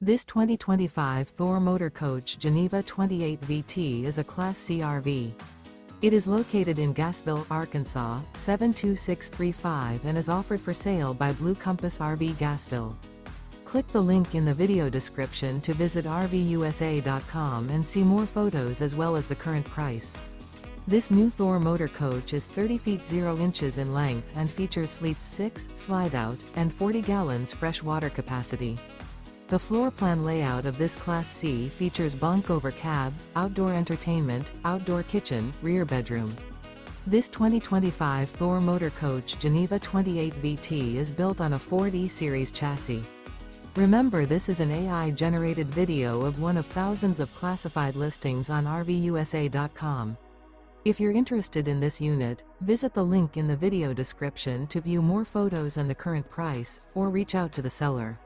This 2025 Thor Motor Coach Geneva 28 VT is a Class C RV. It is located in Gassville, Arkansas, 72635 and is offered for sale by Blue Compass RV Gassville. Click the link in the video description to visit RVUSA.com and see more photos as well as the current price. This new Thor Motor Coach is 30 feet 0 inches in length and features sleeps 6, slide-out, and 40 gallons fresh water capacity. The floor plan layout of this Class C features bunk over cab, outdoor entertainment, outdoor kitchen, rear bedroom. This 2025 Thor Motor Coach Geneva 28 VT is built on a Ford E-Series chassis. Remember, this is an AI-generated video of one of thousands of classified listings on RVUSA.com. If you're interested in this unit, visit the link in the video description to view more photos and the current price, or reach out to the seller.